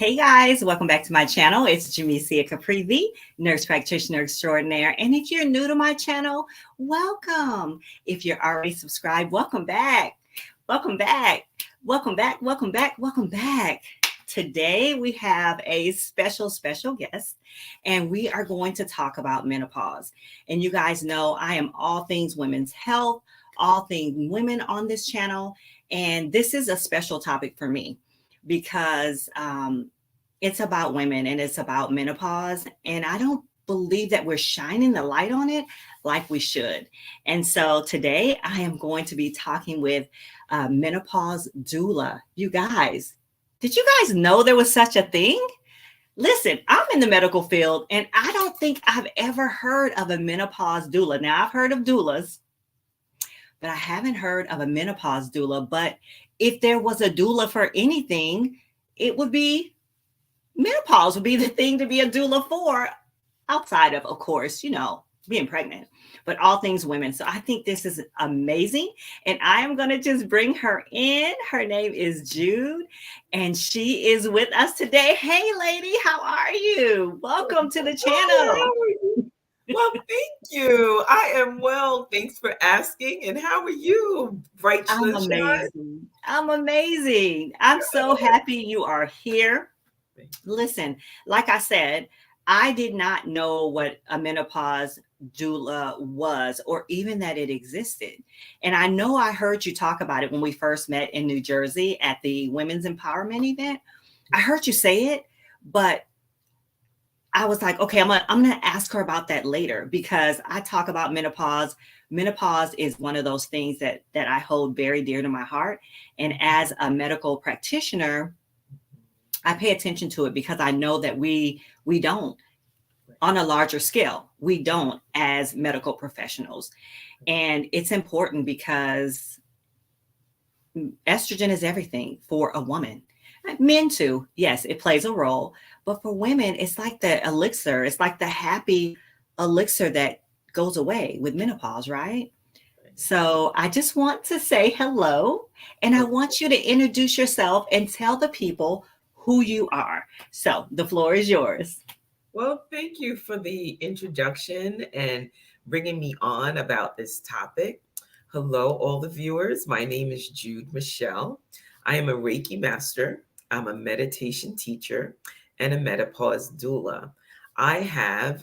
Hey guys, welcome back to my channel. It's Jemecia Caprivi, nurse practitioner extraordinaire. And if you're new to my channel, welcome. If you're already subscribed, welcome back. Welcome back. Welcome back. Welcome back. Welcome back. Today we have a special guest, and we are going to talk about menopause. And you guys know I am all things women's health, all things women on this channel. And this is a special topic for me because it's about women and it's about menopause. And I don't believe that we're shining the light on it like we should. And so today I am going to be talking with a menopause doula. You guys, did you guys know there was such a thing? Listen, I'm in the medical field and I don't think I've ever heard of a menopause doula. Now, I've heard of doulas, but I haven't heard of a menopause doula. But if there was a doula for anything, it would be menopause would be the thing to be a doula for, outside of course, being pregnant, but all things women. So I think this is amazing. And I am going to just bring her in. Her name is Jude, and she is with us today. Hey, lady, how are you? Welcome to the channel. Well, thank you. I am well. Thanks for asking. And how are you? Bright I'm amazing. I'm amazing. I'm so happy you are here. Listen, like I said, I did not know what a menopause doula was or even that it existed. And I know I heard you talk about it when we first met in New Jersey at the Women's Empowerment event. I heard you say it, but I was like, okay, I'm gonna ask her about that later because I talk about menopause. Menopause is one of those things that I hold very dear to my heart. And as a medical practitioner, I pay attention to it because I know that we don't, on a larger scale, we don't as medical professionals. And it's important because estrogen is everything for a woman. Men too, yes, it plays a role, but for women, it's like the elixir. It's like the happy elixir that goes away with menopause, right? So I just want to say hello, and I want you to introduce yourself and tell the people who you are. So the floor is yours. Well, thank you for the introduction and bringing me on about this topic. Hello, all the viewers. My name is Jude Michelle. I am a Reiki master. I'm a meditation teacher and a menopause doula. I am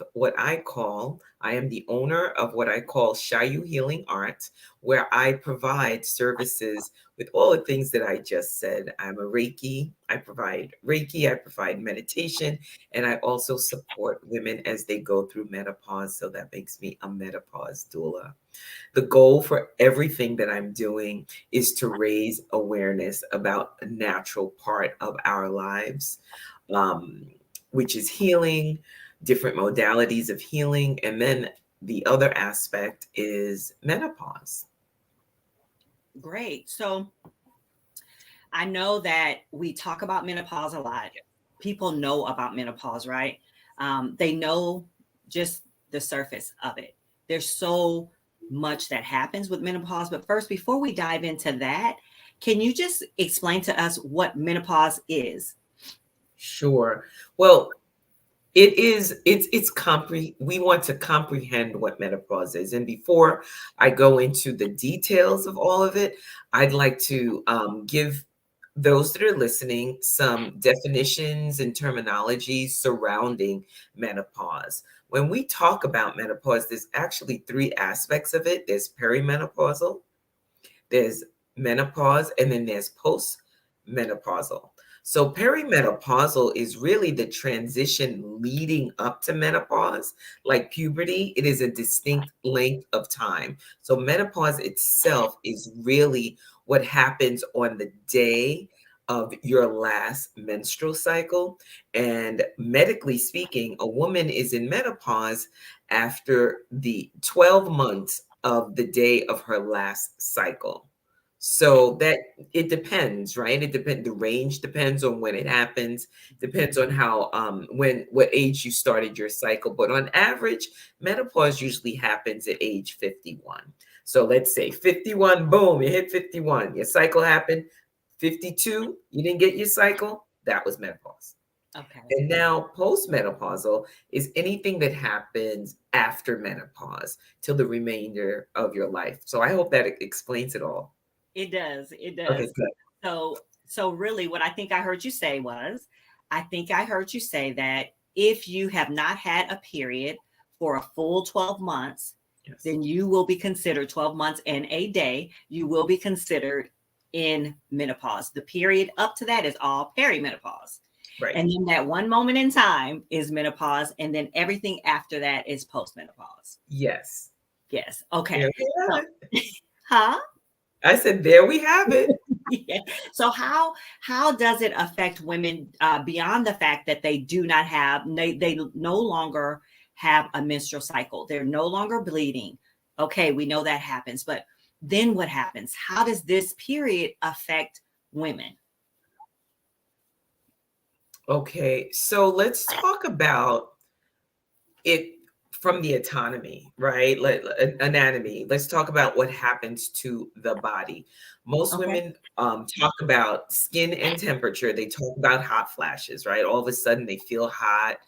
the owner of what I call Shayu Healing Art, where I provide services with all the things that I just said. I provide Reiki, I provide meditation, and I also support women as they go through menopause. So that makes me a menopause doula. The goal for everything that I'm doing is to raise awareness about a natural part of our lives, which is healing, different modalities of healing. And then the other aspect is menopause. Great. So I know that we talk about menopause a lot. People know about menopause, right? They know just the surface of it. There's so much that happens with menopause. But first, before we dive into that, can you just explain to us what menopause is? Sure. Well, we want to comprehend what menopause is. And before I go into the details of all of it, I'd like to give those that are listening some definitions and terminology surrounding menopause. When we talk about menopause, there's actually three aspects of it. There's perimenopausal, there's menopause, and then there's postmenopausal. So perimenopausal is really the transition leading up to menopause. Like puberty, it is a distinct length of time. So menopause itself is really what happens on the day of your last menstrual cycle. And medically speaking, a woman is in menopause after the 12 months of the day of her last cycle. So that it depends, right? The range depends on when it happens, depends on how what age you started your cycle. But on average, menopause usually happens at age 51. So let's say 51, boom, you hit 51, your cycle happened. 52, you didn't get your cycle, that was menopause. Okay. And now postmenopausal is anything that happens after menopause till the remainder of your life. So I hope that explains it all. It does. It Okay, does. good. So really what I think I heard you say was, I think I heard you say that if you have not had a period for a full 12 months, Yes. then you will be considered 12 months and a day, you will be considered in menopause. The period up to that is all perimenopause. Right. And then that one moment in time is menopause. And then everything after that is postmenopause. Yes. Yes. There Okay. we have So, it. huh? I said, there we have it. Yeah. So how does it affect women beyond the fact that they do not have they no longer have a menstrual cycle? They're no longer bleeding. Okay, we know that happens, but then what happens? How does this period affect women? Okay, so let's talk about it from the autonomy, right? Anatomy. Let's talk about what happens to the body. Most Okay. women talk about skin and temperature. They talk about hot flashes, right? All of a sudden they feel hot.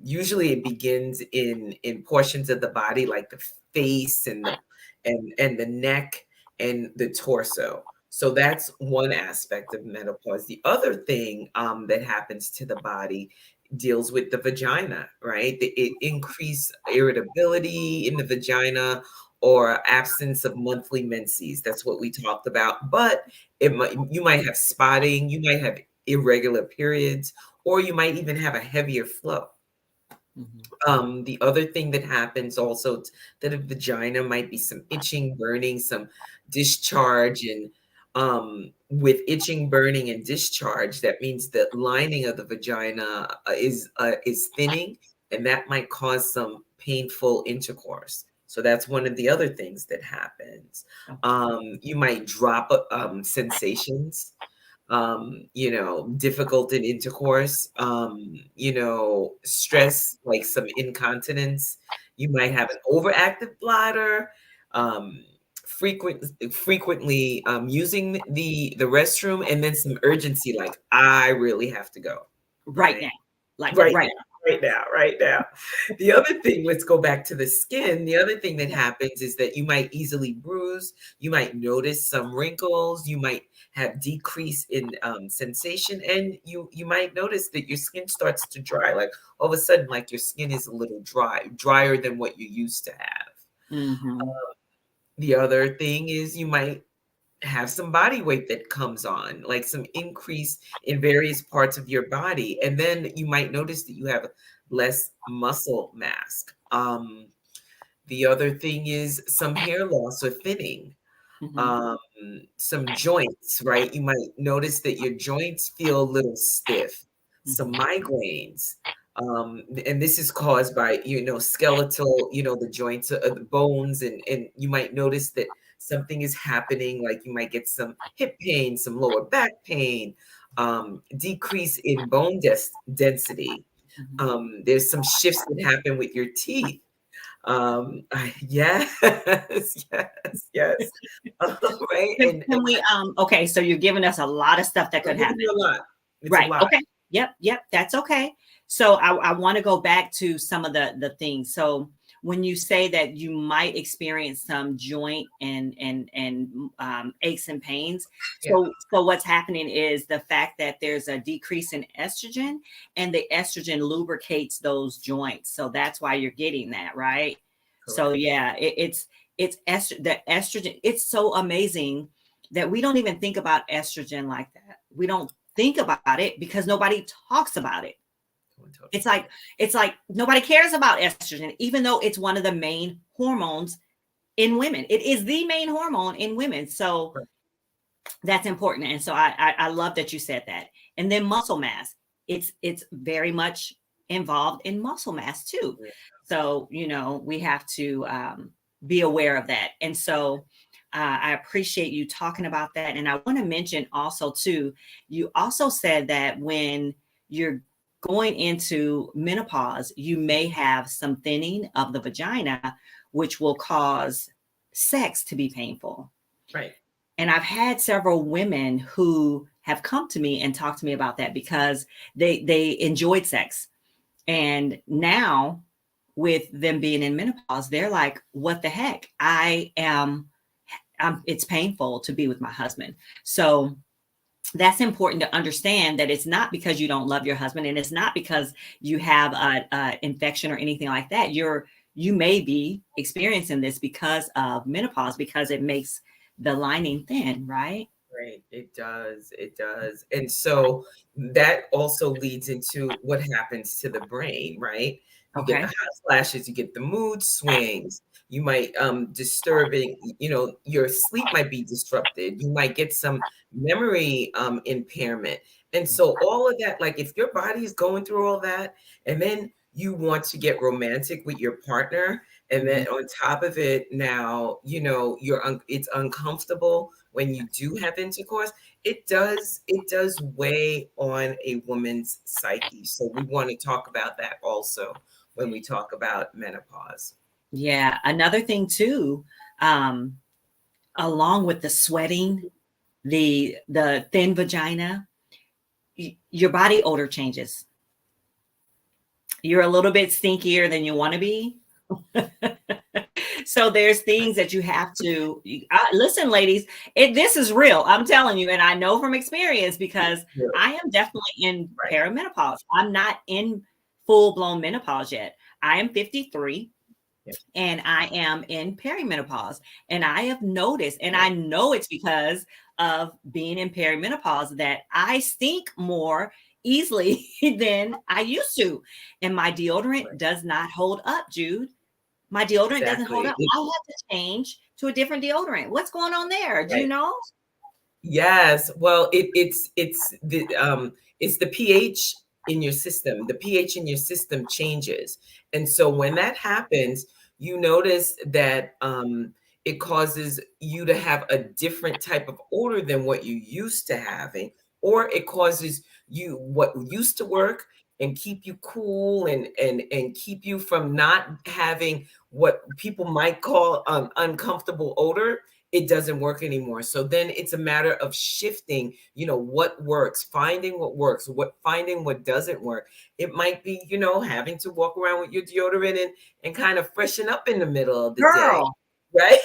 Usually it begins in portions of the body like the face and the neck and the torso. So that's one aspect of menopause. The other thing that happens to the body deals with the vagina, right? It increase irritability in the vagina or absence of monthly menses. That's what we talked about. But you might have spotting, you might have irregular periods, or you might even have a heavier flow. Mhm. The other thing that happens also that a vagina might be some itching, burning, some discharge, and with itching, burning, and discharge, that means the lining of the vagina is thinning, and that might cause some painful intercourse. So that's one of the other things that happens. Okay. You might drop sensations, difficult in intercourse, stress, like some incontinence. You might have an overactive bladder, um, frequently using the restroom, and then some urgency, like I really have to go, Right right? now. Like Right right. now, right now, right now. The other thing, let's go back to the skin. The other thing that happens is that you might easily bruise. You might notice some wrinkles. You might have decrease in sensation, and you might notice that your skin starts to dry. Like all of a sudden, like your skin is a little drier than what you used to have. Mhm. The other thing is you might have some body weight that comes on, like some increase in various parts of your body. And then you might notice that you have less muscle mass. The other thing is some hair loss or thinning, Mhm. um, some joints, right? You might notice that your joints feel a little stiff, some Mhm. migraines. And this is caused by, skeletal, the joints, the bones, and you might notice that something is happening, like you might get some hip pain, some lower back pain, decrease in bone density. Mhm. There's some shifts that happen with your teeth. Yes, yes. Right, and Can we okay, so you're giving us a lot of stuff that I'm could giving happen. you a lot. It's a Right. lot. Okay. Yep. Yep. That's okay. So I want to go back to some of the things. So when you say that you might experience some joint and aches and pains, Yeah, so what's happening is the fact that there's a decrease in estrogen, and the estrogen lubricates those joints. So that's why you're getting that, right? So correct. yeah, the estrogen. It's so amazing that we don't even think about estrogen like that. We don't think about it because nobody talks about it. No one talks It's about like it. it's like nobody cares about estrogen, even though it's one of the main hormones in women. It is the main hormone in women. So Right. that's important. And so I love that you said that. And then muscle mass. It's very much involved in muscle mass too. Yeah. So we have to be aware of that. And so I appreciate you talking about that. And I want to mention also too, you also said that when you're going into menopause, you may have some thinning of the vagina, which will cause sex to be painful. Right. And I've had several women who have come to me and talked to me about that because they enjoyed sex. And now with them being in menopause, they're like, what the heck? It's painful to be with my husband. So that's important to understand, that it's not because you don't love your husband, and it's not because you have a infection or anything like that. You may be experiencing this because of menopause, because it makes the lining thin, right? Right. It does. It does. And so that also leads into what happens to the brain, right? You get the Okay. hot flashes, you get the mood swings, you might disturbing, your sleep might be disrupted. You might get some memory impairment. And so all of that, like if your body is going through all that, and then you want to get romantic with your partner, and then on top of it, now, it's uncomfortable when you do have intercourse. It does weigh on a woman's psyche. So we want to talk about that also when we talk about menopause. Yeah. Another thing too, um, along with the sweating, the thin vagina, your body odor changes. You're a little bit stinkier than you want to be. So there's things that you have to listen, ladies. This is real. I'm telling you, and I know from experience because Yeah, I am definitely in right. perimenopause. I'm not in full blown menopause yet. I am 53. Yeah, And I am in perimenopause. And I have noticed, and I right. know it's because of being in perimenopause, that I stink more easily than I used to. And my deodorant Right. does not hold up, Jude. My deodorant doesn't hold Exactly. up. I have to change to a different deodorant. What's going on there? Do you Right. know? Yes. Well, it's the pH in your system. The pH in your system changes. And so when that happens, you notice that it causes you to have a different type of odor than what you used to having, or it causes you what used to work and keep you cool and keep you from not having what people might call uncomfortable odor. It doesn't work anymore. So then it's a matter of shifting, what works, finding what works, finding what doesn't work. It might be, having to walk around with your deodorant and kind of freshen up in the middle of the day, Girl, right?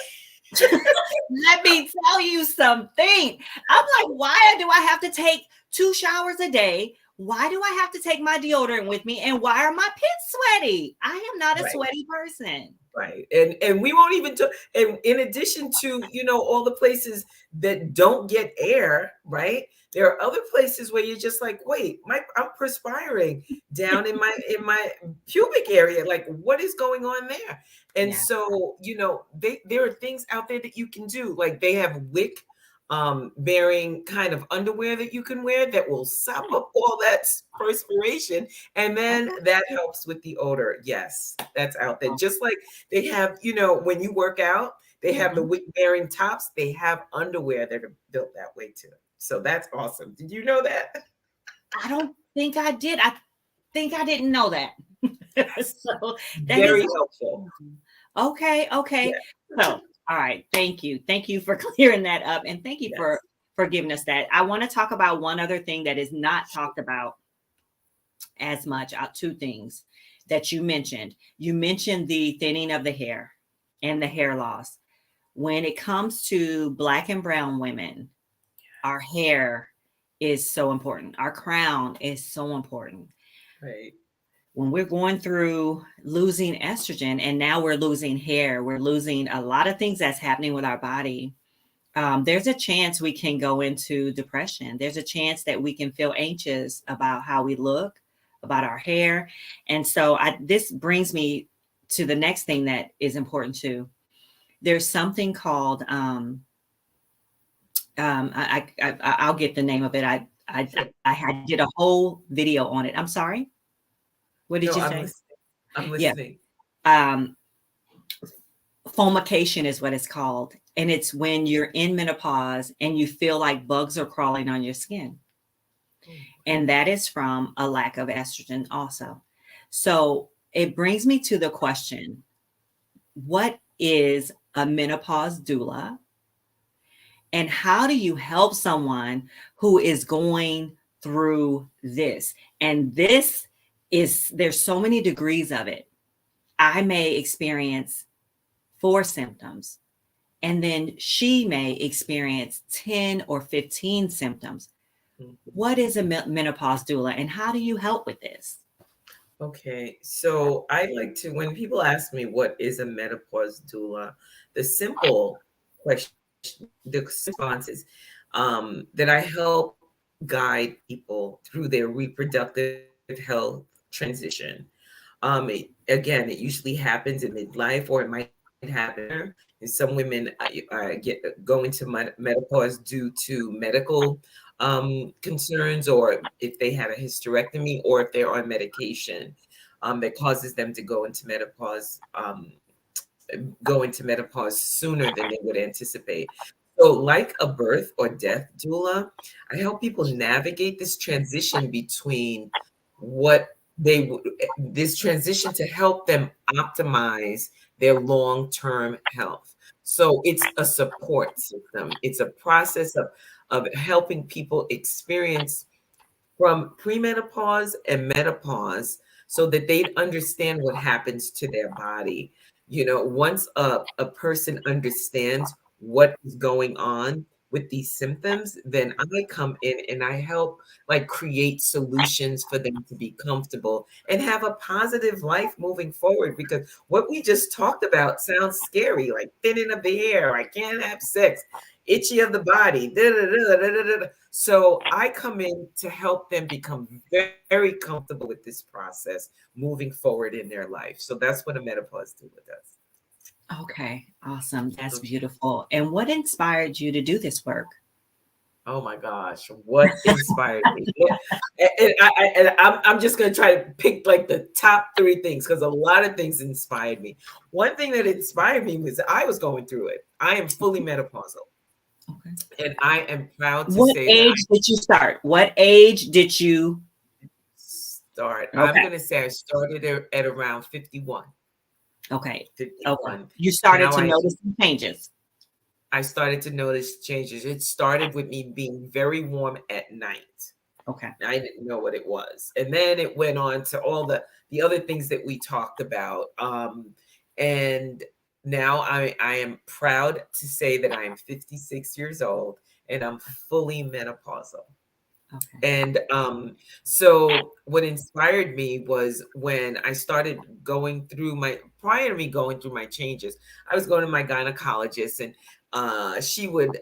let me tell you something. I'm like, why do I have to take 2 showers a day? Why do I have to take my deodorant with me? And why are my pits sweaty? I am not a Right. sweaty person. Right. And we won't even talk, and in addition to, all the places that don't get air, right? There are other places where you're just like, wait, I'm perspiring down in my pubic area. Like, what is going on there? And Yeah. so, there are things out there that you can do. Like they have wick bearing kind of underwear that you can wear that will sop up all that perspiration, and then Okay. that helps with the odor. Yes, that's out there. Just like they have, when you work out, they have the Mhm. weight bearing tops. They have underwear that are built that way too. So that's awesome. Did you know that? I don't think I did. I think I didn't know that. Yes. So that is Very helpful. okay. Yeah. Okay. So, all right. Thank you. Thank you for clearing that up. And thank you Yes. for giving us that. I want to talk about one other thing that is not talked about as much. Two things that you mentioned. You mentioned the thinning of the hair and the hair loss. When it comes to Black and brown women, our hair is so important. Our crown is so important. Right. When we're going through losing estrogen and now we're losing hair, we're losing a lot of things that's happening with our body. There's a chance we can go into depression. There's a chance that we can feel anxious about how we look, about our hair. And so this brings me to the next thing that is important too. There's something called, I'll get the name of it. Sure. I did a whole video on it. I'm sorry. What did No, you I'm say? listening. I'm Yeah. listening. Um, Fomication is what it's called. And it's when you're in menopause and you feel like bugs are crawling on your skin. Oh, And that is from a lack of estrogen also. So it brings me to the question, what is a menopause doula? And how do you help someone who is going through this? And this is, there's so many degrees of it. I may experience 4 symptoms, and then she may experience 10 or 15 symptoms. Mhm. What is a menopause doula, and how do you help with this? Okay, so I like to, when people ask me what is a menopause doula, the simple question, the response is that I help guide people through their reproductive health transition. Again, it usually happens in midlife, or it might happen sooner. And some women go into menopause due to medical concerns, or if they had a hysterectomy, or if they're on medication that causes them to go into menopause sooner than they would anticipate. So, like a birth or death doula, I help people navigate this transition between what this transition to help them optimize their long-term health. So it's a support system. It's a process of helping people experience from premenopause and menopause so that they'd understand what happens to their body. Once a person understands what is going on with these symptoms, then I come in and I help like create solutions for them to be comfortable and have a positive life moving forward. Because what we just talked about sounds scary, like thinning of the hair, I can't have sex, itchy of the body. Da, da, da, da, da, da. So I come in to help them become very comfortable with this process moving forward in their life. So that's what a menopause doula does. Okay, awesome. That's beautiful. And what inspired you to do this work? Oh my gosh, what inspired me? I'm just going to try to pick like the top 3 things, because a lot of things inspired me. One thing that inspired me was I was going through it. I am fully menopausal. Okay. And I am proud to What say that age did you start? What age did you? I'm Okay. going to say I started at around 51. Okay. Okay. 51. You started Now to notice some changes. I started to notice changes. It started with me being very warm at night. Okay. I didn't know what it was. And then it went on to all the other things that we talked about. And now I am proud to say that I am 56 years old and I'm fully menopausal. Okay. And so what inspired me was when I started going through prior to me going through my changes, I was going to my gynecologist, and she would,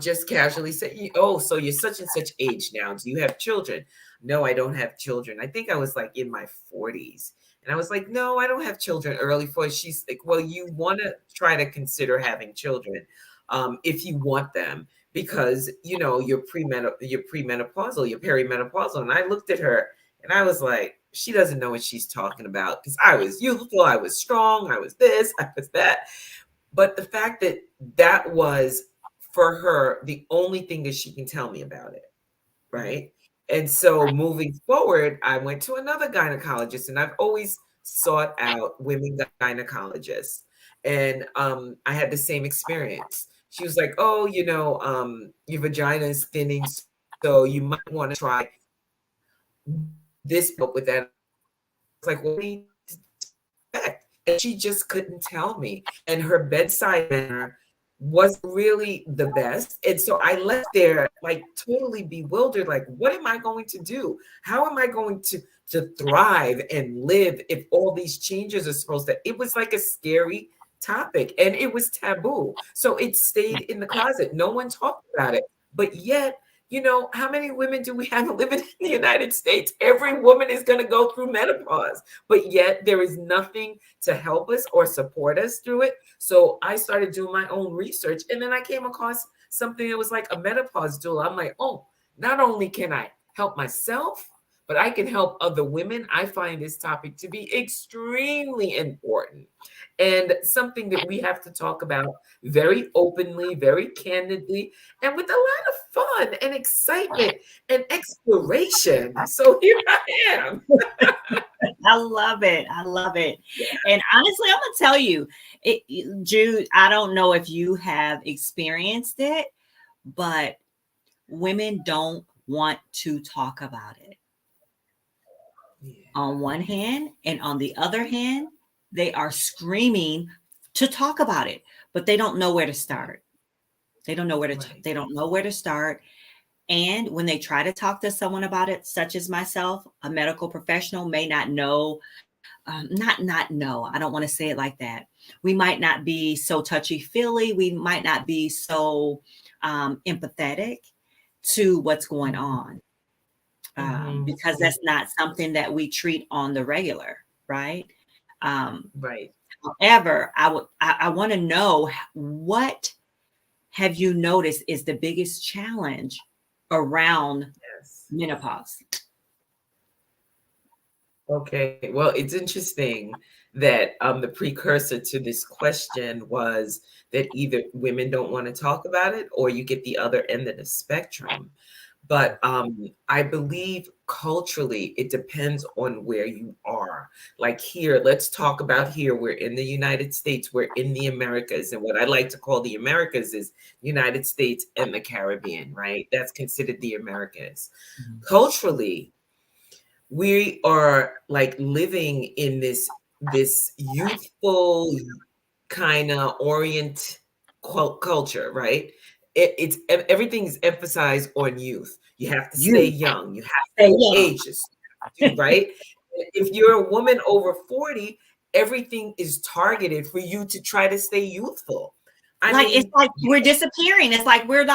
just casually say, "Oh, so you're such and such age now. Do you have children?" No, I don't have children. I think I was like in my 40s. And I was like, no, I don't have children early 40s. She's like, well, you want to try to consider having children if you want them, because you're premenopausal, you're perimenopausal. And I looked at her and I was like, she doesn't know what she's talking about, because I was youthful, I was strong, I was this, I was that. But the fact that that was for her the only thing that she can tell me about it, right? And so moving forward, I went to another gynecologist, and I've always sought out women gynecologists. And I had the same experience. She was like, "Oh, your vagina is thinning, so you might want to try this help with that." It's like, what do you expect? And she just couldn't tell me. And her bedside manner wasn't really the best. And so I left there like totally bewildered, like, what am I going to do? How am I going to thrive and live if all these changes are supposed to? It was like a scary topic, and it was taboo. So it stayed in the closet. No one talked about it. But yet, how many women do we have living in the United States? Every woman is going to go through menopause, but yet there is nothing to help us or support us through it. So I started doing my own research, and then I came across something that was like a menopause doula. I'm like, oh, not only can I help myself, but I can help other women. I find this topic to be extremely important and something that we have to talk about very openly, very candidly, and with a lot of fun and excitement and exploration. So here I am. I love it. I love it. And honestly, I'm gonna tell you, Jude, I don't know if you have experienced it, but women don't want to talk about it Yeah. on one hand, and on the other hand, they are screaming to talk about it, but they don't know where to start. They don't know where to Right. they don't know where to start. And when they try to talk to someone about it, such as myself, a medical professional may not know, not know. I don't want to say it like that. We might not be so touchy feely. We might not be so empathetic to what's going Mhm. on, Mhm. because Mhm. that's not something that we treat on the regular, right? Um, Right. However, I want to know, what have you noticed is the biggest challenge around Yes. menopause? Okay. Well, it's interesting that the precursor to this question was that either women don't want to talk about it or you get the other end of the spectrum. But I believe culturally, it depends on where you are. Like here, let's talk about here. We're in the United States, we're in the Americas. And what I like to call the Americas is United States and the Caribbean, right? That's considered the Americas. Mhm. Culturally, we are like living in this youthful kind of culture, right? Everything's emphasized on youth. You have to stay You young. You have stay to young. age yourself, right? If you're a woman over 40, everything is targeted for you to try to stay youthful. I Like, it's mean, like we're disappearing. It's like we're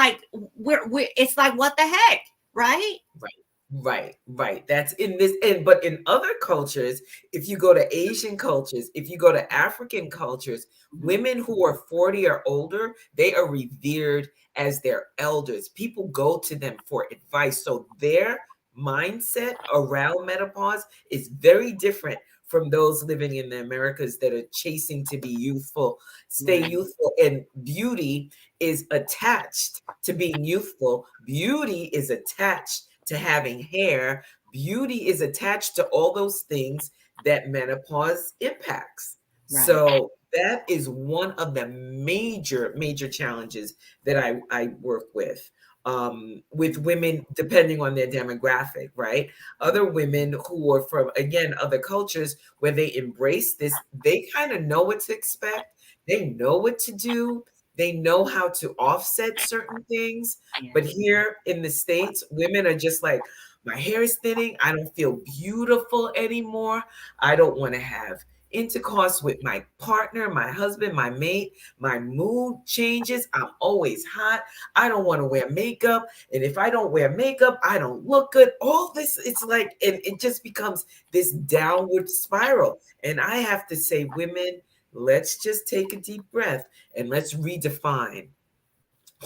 it's like, what the heck, right? right, right, right. That's in this, and but in other cultures, if you go to Asian cultures, if you go to African cultures, Mhm. women who are 40 or older, they are revered as their elders. People go to them for advice. So their mindset around menopause is very different from those living in the Americas that are chasing to be youthful, stay Right, youthful, and beauty is attached to being youthful. Beauty is attached to having hair. Beauty is attached to all those things that menopause impacts. right, So that is one of the major challenges that I work with women, depending on their demographic, right? Other women who are from, again, other cultures where they embrace this, they kind of know what to expect. They know what to do. They know how to offset certain things. But yes, here in the States, women are just like, my hair is thinning. I don't feel beautiful anymore. I don't want to have intercourse with my partner, my husband, my mate. My mood changes. I'm always hot. I don't want to wear makeup. And if I don't wear makeup, I don't look good. All this, it's like, and it just becomes this downward spiral. And I have to say, women, let's just take a deep breath and let's redefine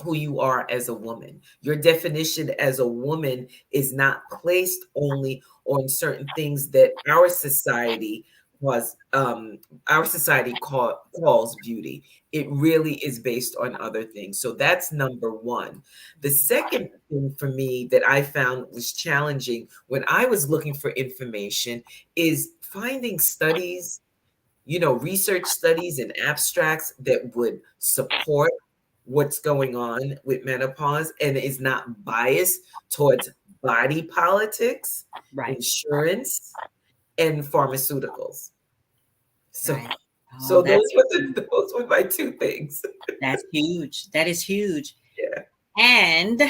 who you are as a woman. Your definition as a woman is not placed only on certain things that was our society calls beauty. It really is based on other things. So that's number one. The second thing for me that I found was challenging when I was looking for information is finding studies, research studies and abstracts that would support what's going on with menopause and is not biased towards body politics, right, insurance, and pharmaceuticals. So, right. Oh, so those were those were my two things. that's huge. That is huge. Yeah. And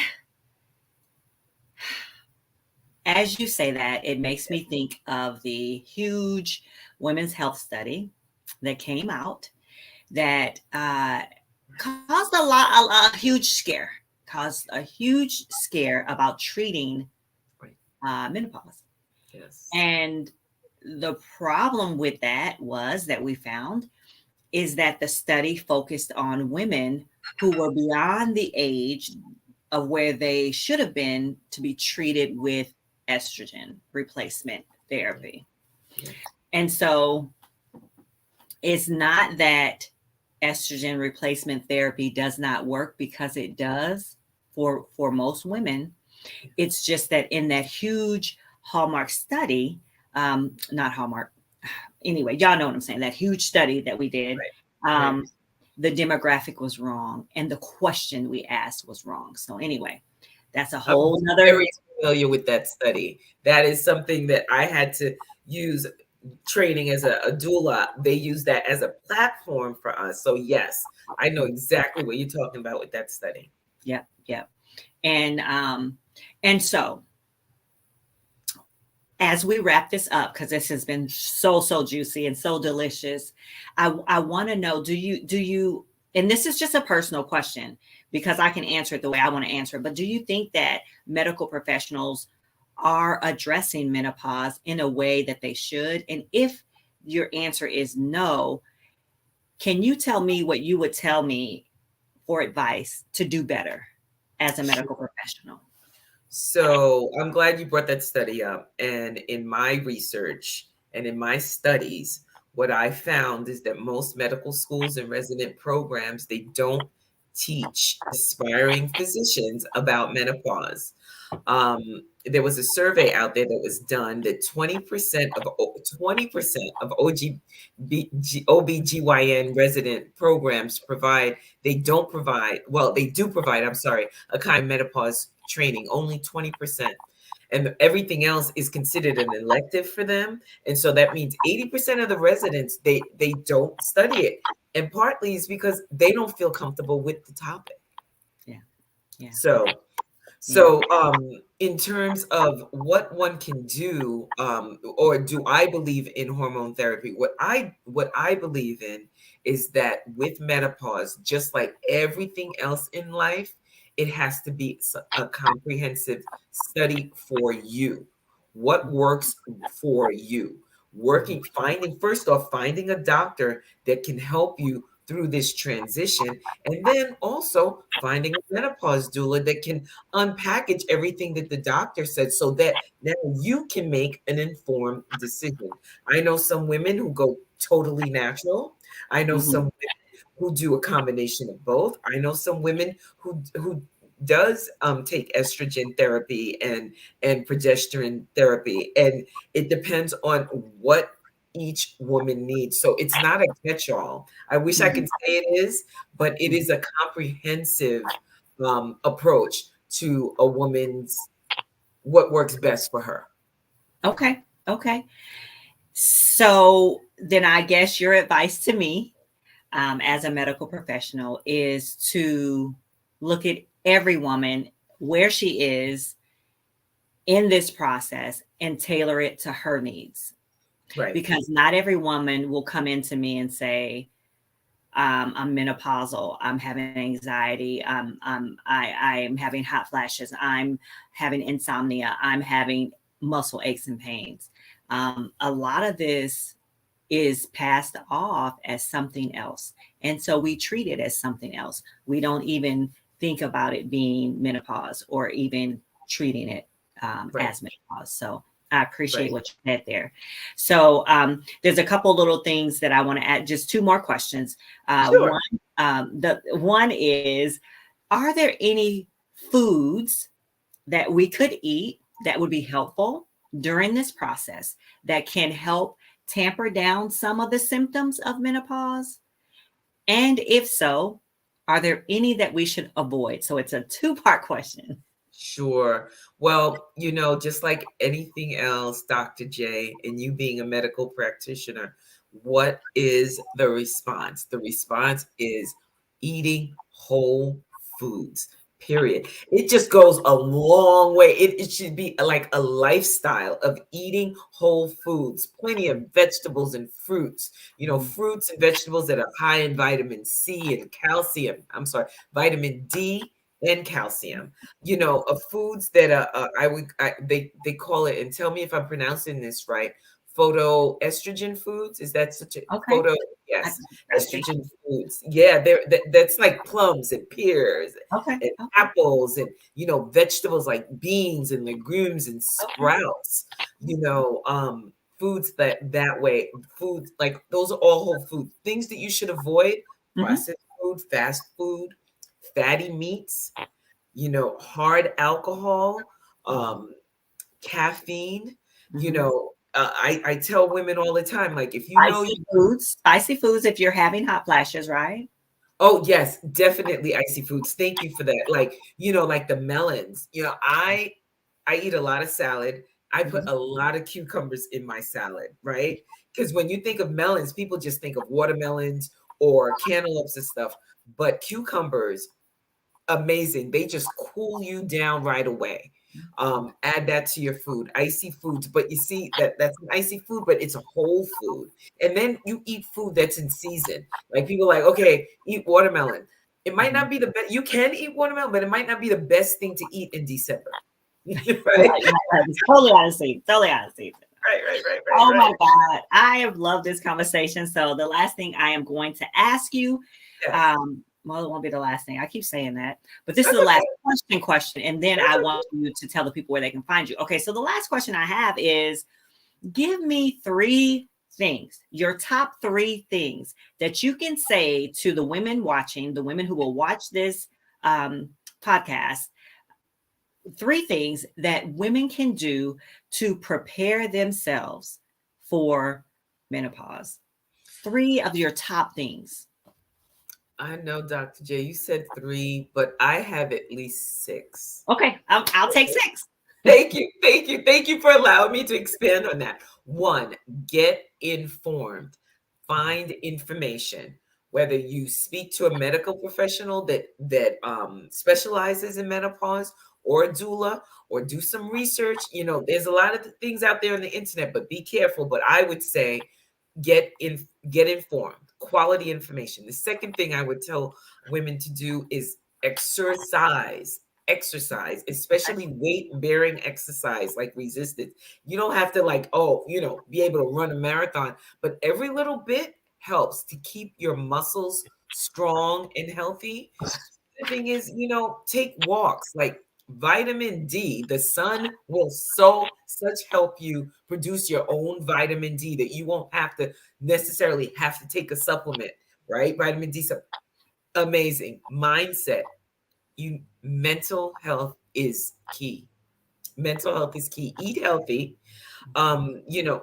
as you say that, it makes me think of the huge women's health study that came out that caused a huge scare, caused a huge scare about treating Right. menopause. Yes. And the problem with that was that we found is that the study focused on women who were beyond the age of where they should have been to be treated with estrogen replacement Yeah. therapy. Yeah. And so it's not that estrogen replacement therapy does not work, because it does for most women. It's just that in that huge Hallmark study, not Hallmark, anyway, y'all know what I'm saying, that huge study that we did, Right. um, Right. the demographic was wrong and the question we asked was wrong. So anyway, that's a I'm whole nother. very familiar with that study. That is something that I had to use training as a doula. They use that as a platform for us. So yes, I know exactly what you're talking about with that study. Yep, yep. And so as we wrap this up, because this has been so juicy and so delicious, I want to know, do you, and this is just a personal question because I can answer it the way I want to answer it, but do you think that medical professionals are addressing menopause in a way that they should? And if your answer is no, can you tell me what you would tell me for advice to do better as a medical professional? So I'm glad you brought that study up. And in my research and in my studies, what I found is that most medical schools and resident programs, they don't teach aspiring physicians about menopause. There was a survey out there that was done that 20% of OBGYN resident programs provide, they don't provide, well, they do provide, I'm sorry, a kind of menopause training, only 20%. And everything else is considered an elective for them. And so that means 80% of the residents, they don't study it. And partly is because they don't feel comfortable with the topic. Yeah, yeah, So yeah. in terms of what one can do, or do I believe in hormone therapy? What I believe in is that with menopause, just like everything else in life, it has to be a comprehensive study for you. What works for you? Finding first off, finding a doctor that can help you through this transition, and then also finding a menopause doula that can unpackage everything that the doctor said so that now you can make an informed decision. I know some women who go totally natural. I know some Mhm. women who do a combination of both. I know some women who does take estrogen therapy and progesterone therapy, and it depends on what each woman needs. So it's not a catch-all. I wish I Mhm. could say it is, but it is a comprehensive approach to a woman's what works best for her. Okay. Okay. So then I guess your advice to me, as a medical professional, is to look at every woman where she is in this process and tailor it to her needs. Right, Because not every woman will come into me and say, I'm menopausal, I'm having anxiety, I am having hot flashes, I'm having insomnia, I'm having muscle aches and pains. A lot of this is passed off as something else. And so we treat it as something else. We don't even think about it being menopause or even treating it right, as menopause. So I appreciate right. what you said there. So there's a couple little things that I want to add, just two more questions. Sure. The one is, are there any foods that we could eat that would be helpful during this process that can help tamper down some of the symptoms of menopause? And if so, are there any that we should avoid? So it's a two-part question. Sure. Well, just like anything else, Dr. J, and you being a medical practitioner, what is the response? The response is eating whole foods, period. It just goes a long way. It should be like a lifestyle of eating whole foods, plenty of vegetables and fruits, Mhm. fruits and vegetables that are high in vitamin C and calcium. I'm sorry, vitamin D and calcium, of foods that they call it, and tell me if I'm pronouncing this right, photoestrogen foods. Is that such a Okay. photo? I, Yes, I think. estrogen foods. Yeah, that's like plums and pears Okay. and Okay. apples and vegetables like beans and legumes and Okay. sprouts. Foods that way. Foods like those are all whole food things that you should avoid. Hmm. Processed food, fast food, fatty meats, hard alcohol, um, caffeine. Hmm. I tell women all the time, like, if you know Spicy you, foods. Spicy foods if you're having hot flashes, right? Oh, yes, definitely icy foods. Thank you for that. Like, like the melons. I eat a lot of salad. I put Mhm. a lot of cucumbers in my salad, right? Because when you think of melons, people just think of watermelons or cantaloupes and stuff. But cucumbers, amazing. They just cool you down right away. Add that to your food, icy foods. But you see that's an icy food, but it's a whole food. And then you eat food that's in season. Like people like, okay, eat watermelon. It might not Mhm. be the best. You can eat watermelon, but it might not be the best thing to eat in December. Right, Right? right. It's totally out of season. Totally out of season. Right, right, right, right, Oh my right. God. I have loved this conversation. So the last thing I am going to ask you, Yes. well, it won't be the last thing. I keep saying that, but this is That's the last okay. question. And then That's I okay. want you to tell the people where they can find you. Okay. So the last question I have is give me three things, your top three things that you can say to the women watching, the women who will watch this podcast, three things that women can do to prepare themselves for menopause. Three of your top things. I know, Dr. J, you said three, but I have at least six. Okay, I'll take six. Thank you. Thank you. Thank you for allowing me to expand on that. One, get informed, find information. Whether you speak to a medical professional that specializes in menopause, or a doula, or do some research. There's a lot of things out there on the internet, but be careful. But I would say get informed, quality information. The second thing I would tell women to do is exercise, especially weight bearing exercise like resistance. You don't have to like, be able to run a marathon, but every little bit helps to keep your muscles strong and healthy. The thing is, take walks. Like vitamin D, the sun will such help you produce your own vitamin D that you won't have to necessarily have to take a supplement, right? Vitamin D, amazing mindset. Mental health is key. Mental health is key. Eat healthy.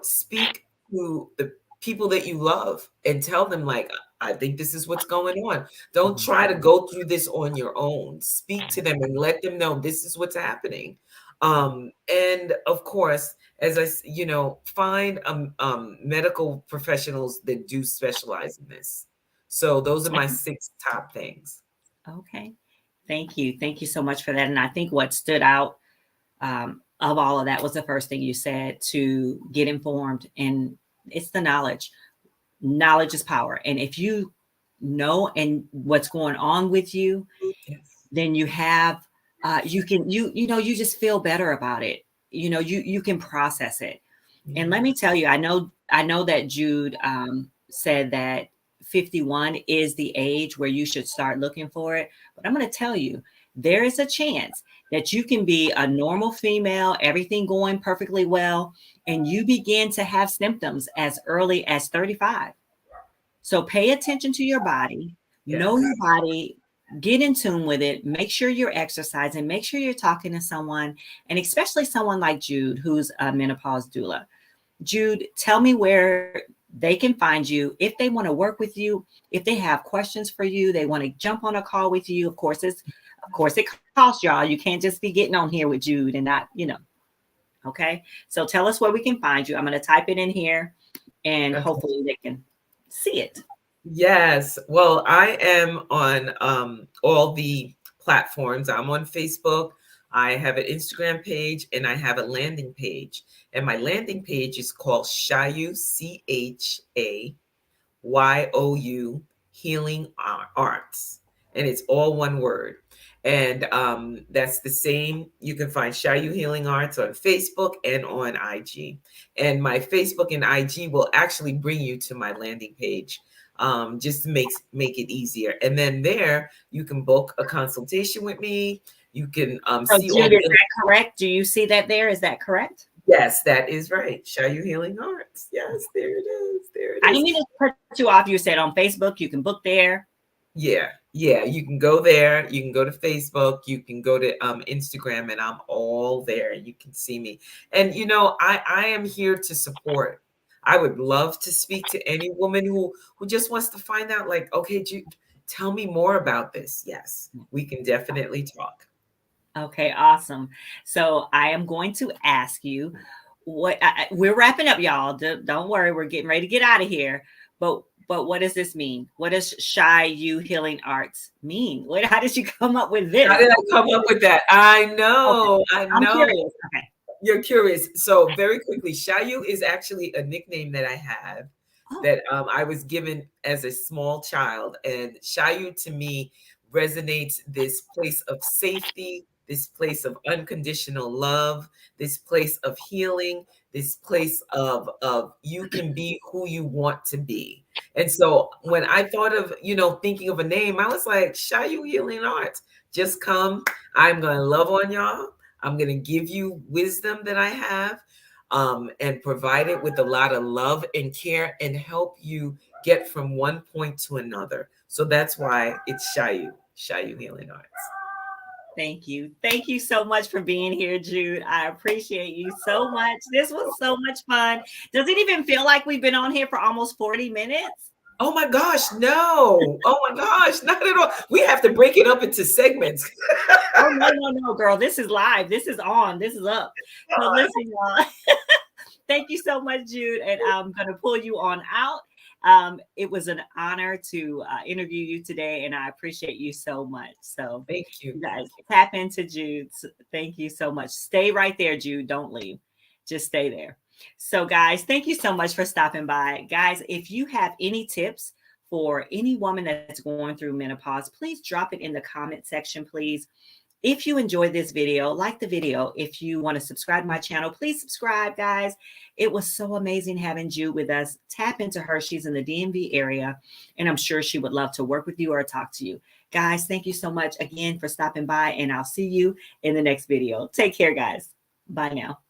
Speak to the people that you love and tell them, like, I think this is what's going on. Don't try to go through this on your own. Speak to them and let them know this is what's happening. And of course, find medical professionals that do specialize in this. So those are my six top things. Okay. Thank you. Thank you so much for that. And I think what stood out of all of that was the first thing you said, to get informed. And it's the knowledge. Knowledge is power. And if you know and what's going on with you, Yes. then you have you just feel better about it. You can process it. And let Mhm. me tell you, I know that Jude said that 51 is the age where you should start looking for it. But I'm going to tell you, there is a chance that you can be a normal female, everything going perfectly well, and you begin to have symptoms as early as 35. So pay attention to your body, know Yes. your body, get in tune with it, make sure you're exercising, make sure you're talking to someone, and especially someone like Jude, who's a menopause doula. Jude, tell me where they can find you if they want to work with you, if they have questions for you, they want to jump on a call with you. Of course it costs, y'all. You can't just be getting on here with Jude and not. Okay. So tell us where we can find you. I'm going to type it in here and Okay. hopefully they can see it. Yes. Well, I am on all the platforms. I'm on Facebook. I have an Instagram page and I have a landing page. And my landing page is called Chayu, Chayu Healing Arts. And it's all one word. And that's the same. You can find Chayu Healing Arts on Facebook and on IG. And my Facebook and IG will actually bring you to my landing page, just to make it easier. And then there you can book a consultation with me. You can So, see all Jude, is the. that correct? Do you see that there? Is that correct? Yes, that is right. Chayu Healing Arts. Yes, there it is. There it I is. didn't mean to cut you off. You said on Facebook, you can book there. Yeah, yeah. You can go there. You can go to Facebook. You can go to Instagram, and I'm all there. You can see me. And I am here to support. I would love to speak to any woman who just wants to find out, like, okay, tell me more about this. Yes, we can definitely talk. Okay, awesome. So I am going to ask you what we're wrapping up, y'all. Don't worry, we're getting ready to get out of here. But what does this mean? What does Shy You Healing Arts mean? How did you come up with How this? did I come up with that? I Okay, know, I I'm know. curious. Okay. You're curious. So very quickly, Shayu is actually a nickname that I have Oh, that I was given as a small child. And Shayu to me resonates this place of safety, this place of unconditional love, this place of healing, this place of you can be who you want to be. And so when I thought of, thinking of a name, I was like, Shayu Healing Arts. Just come. I'm going to love on y'all. I'm going to give you wisdom that I have, and provide it with a lot of love and care and help you get from one point to another. So that's why it's Shayu Healing Arts. thank you. Thank you so much for being here, Jude. I appreciate you so much. This was so much fun. Does it even feel like we've been on here for almost 40 minutes? Oh my gosh, no. Oh my gosh, not at all. We have to break it up into segments. Oh, no, girl. This is live. This is on. This is up. So listen, y'all. Thank you so much, Jude. And I'm going to pull you on out. It was an honor to interview you today, and I appreciate you so much. So, Thank you. you guys, tap into Jude. Thank you so much. Stay right there, Jude. Don't leave. Just stay there. So, guys, thank you so much for stopping by. Guys, if you have any tips for any woman that's going through menopause, please drop it in the comment section, please. If you enjoyed this video, like the video. If you want to subscribe to my channel, please subscribe, guys. It was so amazing having Jude with us. Tap into her. She's in the DMV area, and I'm sure she would love to work with you or talk to you. Guys, thank you so much again for stopping by, and I'll see you in the next video. Take care, guys. Bye now.